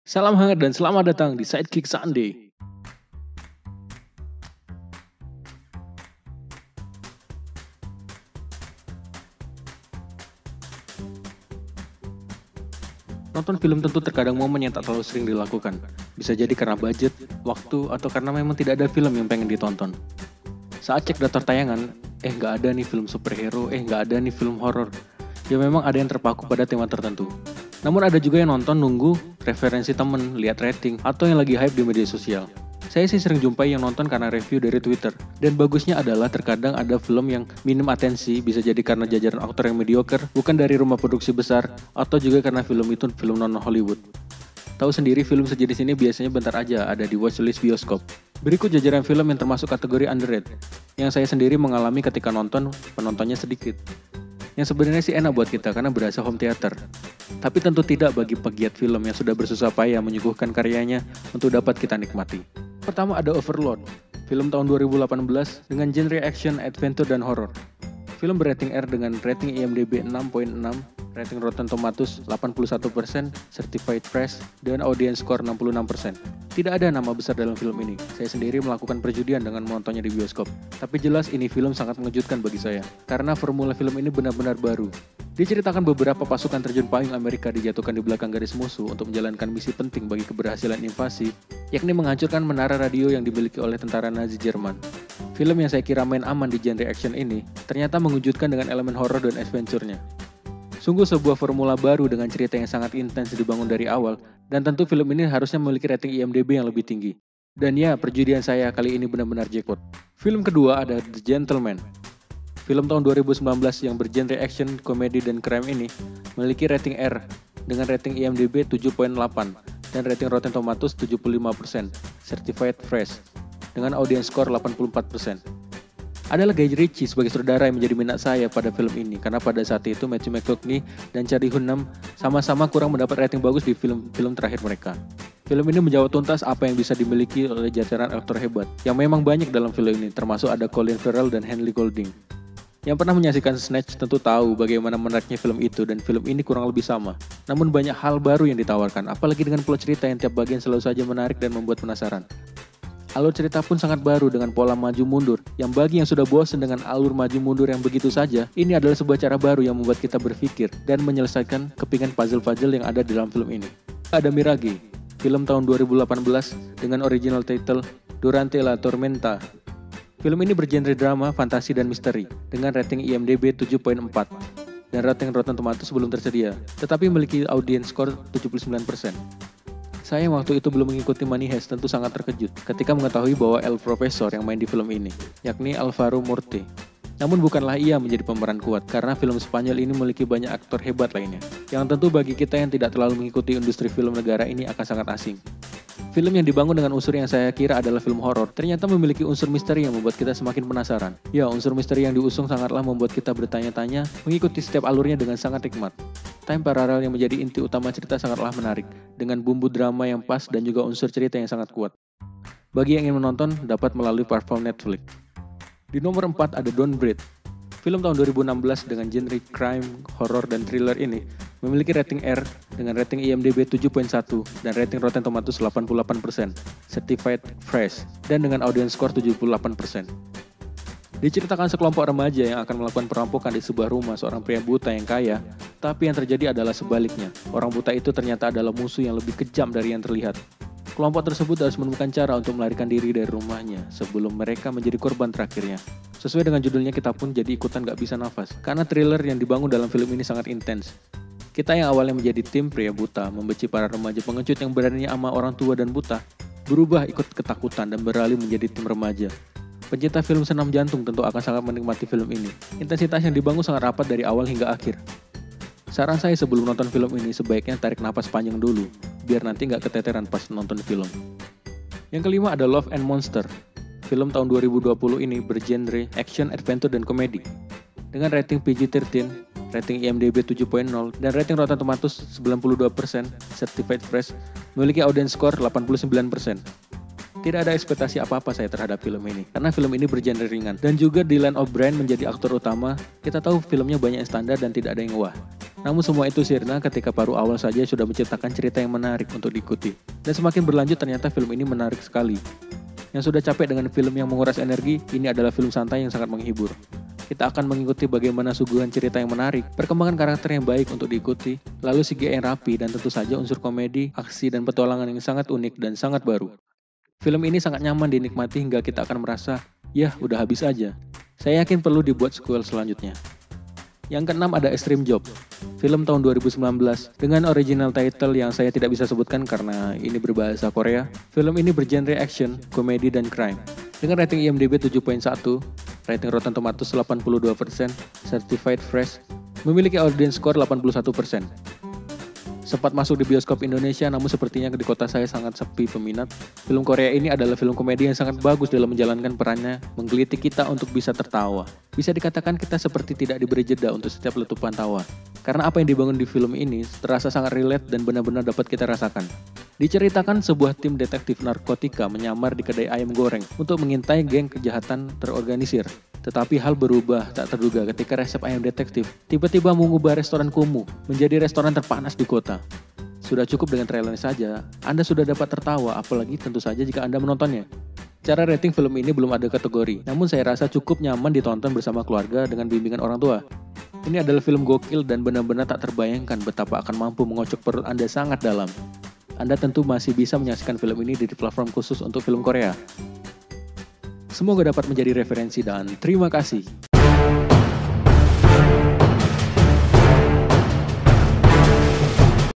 Salam hangat dan selamat datang di Sidekick Sunday. Nonton film tentu terkadang momen yang tak terlalu sering dilakukan. Bisa jadi karena budget, waktu, atau karena memang tidak ada film yang pengen ditonton. Saat cek daftar tayangan, nggak ada nih film superhero, nggak ada nih film horor. Ya memang ada yang terpaku pada tema tertentu. Namun ada juga yang nonton nunggu referensi temen, lihat rating, atau yang lagi hype di media sosial. Saya sih sering jumpai yang nonton karena review dari Twitter. Dan bagusnya adalah terkadang ada film yang minim atensi, bisa jadi karena jajaran aktor yang mediocre, bukan dari rumah produksi besar, atau juga karena film itu film non-Hollywood. Tahu sendiri film sejenis ini biasanya bentar aja ada di watchlist bioskop. Berikut jajaran film yang termasuk kategori underrated, yang saya sendiri mengalami ketika nonton, penontonnya sedikit. Yang sebenarnya sih enak buat kita karena berasa home theater. Tapi tentu tidak bagi pegiat film yang sudah bersusah payah menyuguhkan karyanya untuk dapat kita nikmati. Pertama ada Overlord, film tahun 2018 dengan genre action, adventure, dan horror. Film berating R dengan rating IMDb 6.6, rating Rotten Tomatoes 81%, certified fresh, dan audience score 66%. Tidak ada nama besar dalam film ini. Saya sendiri melakukan perjudian dengan menontonnya di bioskop. Tapi jelas ini film sangat mengejutkan bagi saya, karena formula film ini benar-benar baru. Diceritakan beberapa pasukan terjun payung Amerika dijatuhkan di belakang garis musuh untuk menjalankan misi penting bagi keberhasilan invasi, yakni menghancurkan menara radio yang dimiliki oleh tentara Nazi Jerman. Film yang saya kira main aman di genre action ini, ternyata mengejutkan dengan elemen horor dan adventure-nya. Sungguh sebuah formula baru dengan cerita yang sangat intens dibangun dari awal, dan tentu film ini harusnya memiliki rating IMDb yang lebih tinggi. Dan ya, perjudian saya kali ini benar-benar jackpot. Film kedua ada The Gentleman. Film tahun 2019 yang bergenre action, komedi, dan crime ini memiliki rating R dengan rating IMDb 7.8 dan rating Rotten Tomatoes 75%, certified fresh, dengan audience score 84%. Adalah Guy Ritchie sebagai saudara yang menjadi minat saya pada film ini karena pada saat itu Matthew McConaughey dan Charlie Hunnam sama-sama kurang mendapat rating bagus di film-film terakhir mereka. Film ini menjawab tuntas apa yang bisa dimiliki oleh jajaran aktor hebat yang memang banyak dalam film ini, termasuk ada Colin Farrell dan Henry Golding. Yang pernah menyaksikan Snatch tentu tahu bagaimana menariknya film itu, dan film ini kurang lebih sama. Namun banyak hal baru yang ditawarkan, apalagi dengan plot cerita yang tiap bagian selalu saja menarik dan membuat penasaran. Alur cerita pun sangat baru dengan pola maju mundur, yang bagi yang sudah bosan dengan alur maju mundur yang begitu saja, ini adalah sebuah cara baru yang membuat kita berpikir dan menyelesaikan kepingan puzzle-puzzle yang ada di dalam film ini. Ada Mirage, film tahun 2018 dengan original title Durante la Tormenta. Film ini bergenre drama, fantasi, dan misteri dengan rating IMDb 7.4 dan rating Rotten Tomatoes belum tersedia, tetapi memiliki audience score 79%. Saya waktu itu belum mengikuti Money Heist tentu sangat terkejut ketika mengetahui bahwa El Profesor yang main di film ini, yakni Alvaro Morte. Namun bukanlah ia menjadi pemeran kuat, karena film Spanyol ini memiliki banyak aktor hebat lainnya, yang tentu bagi kita yang tidak terlalu mengikuti industri film negara ini akan sangat asing. Film yang dibangun dengan unsur yang saya kira adalah film horor, ternyata memiliki unsur misteri yang membuat kita semakin penasaran. Ya, unsur misteri yang diusung sangatlah membuat kita bertanya-tanya, mengikuti setiap alurnya dengan sangat nikmat. Time paralel yang menjadi inti utama cerita sangatlah menarik, dengan bumbu drama yang pas dan juga unsur cerita yang sangat kuat. Bagi yang ingin menonton, dapat melalui platform Netflix. Di nomor 4 ada Don't Breathe. Film tahun 2016 dengan genre crime, horror, dan thriller ini memiliki rating R dengan rating IMDb 7.1 dan rating Rotten Tomatoes 88%, certified fresh, dan dengan audience score 78%. Diceritakan sekelompok remaja yang akan melakukan perampokan di sebuah rumah seorang pria buta yang kaya, tapi yang terjadi adalah sebaliknya. Orang buta itu ternyata adalah musuh yang lebih kejam dari yang terlihat. Kelompok tersebut harus menemukan cara untuk melarikan diri dari rumahnya sebelum mereka menjadi korban terakhirnya. Sesuai dengan judulnya, kita pun jadi ikutan gak bisa nafas, karena thriller yang dibangun dalam film ini sangat intens. Kita yang awalnya menjadi tim pria buta, membenci para remaja pengecut yang beraninya sama orang tua dan buta, berubah ikut ketakutan dan beralih menjadi tim remaja. Pencinta film senam jantung tentu akan sangat menikmati film ini. Intensitas yang dibangun sangat rapat dari awal hingga akhir. Saran saya sebelum nonton film ini sebaiknya tarik napas panjang dulu, biar nanti nggak keteteran pas nonton film. Yang kelima ada Love and Monster. Film tahun 2020 ini bergenre action, adventure, dan komedi. Dengan rating PG-13, rating IMDb 7.0, dan rating Rotten Tomatoes 92%, certified fresh, memiliki audience score 89%. Tidak ada ekspektasi apa-apa saya terhadap film ini, karena film ini bergenre ringan. Dan juga Dylan O'Brien menjadi aktor utama, kita tahu filmnya banyak yang standar dan tidak ada yang wah. Namun semua itu sirna ketika baru awal saja sudah menciptakan cerita yang menarik untuk diikuti. Dan semakin berlanjut ternyata film ini menarik sekali. Yang sudah capek dengan film yang menguras energi, ini adalah film santai yang sangat menghibur. Kita akan mengikuti bagaimana suguhan cerita yang menarik, perkembangan karakter yang baik untuk diikuti, lalu CGI yang rapi dan tentu saja unsur komedi, aksi, dan petualangan yang sangat unik dan sangat baru. Film ini sangat nyaman dinikmati hingga kita akan merasa, yah udah habis aja. Saya yakin perlu dibuat sequel selanjutnya. Yang keenam ada Extreme Job, film tahun 2019 dengan original title yang saya tidak bisa sebutkan karena ini berbahasa Korea. Film ini bergenre action, komedi, dan crime. Dengan rating IMDb 7.1, rating Rotten Tomatoes 82%, certified fresh, memiliki audience score 81%. Sempat masuk di bioskop Indonesia, namun sepertinya di kota saya sangat sepi peminat. Film Korea ini adalah film komedi yang sangat bagus dalam menjalankan perannya, menggelitik kita untuk bisa tertawa. Bisa dikatakan kita seperti tidak diberi jeda untuk setiap letupan tawa. Karena apa yang dibangun di film ini terasa sangat relate dan benar-benar dapat kita rasakan. Diceritakan sebuah tim detektif narkotika menyamar di kedai ayam goreng untuk mengintai geng kejahatan terorganisir. Tetapi hal berubah tak terduga ketika resep ayam detektif tiba-tiba mengubah restoran kumuh menjadi restoran terpanas di kota. Sudah cukup dengan trailer saja, Anda sudah dapat tertawa, apalagi tentu saja jika Anda menontonnya. Cara rating film ini belum ada kategori, namun saya rasa cukup nyaman ditonton bersama keluarga dengan bimbingan orang tua. Ini adalah film gokil dan benar-benar tak terbayangkan betapa akan mampu mengocok perut Anda sangat dalam. Anda tentu masih bisa menyaksikan film ini di platform khusus untuk film Korea. Semoga dapat menjadi referensi dan terima kasih.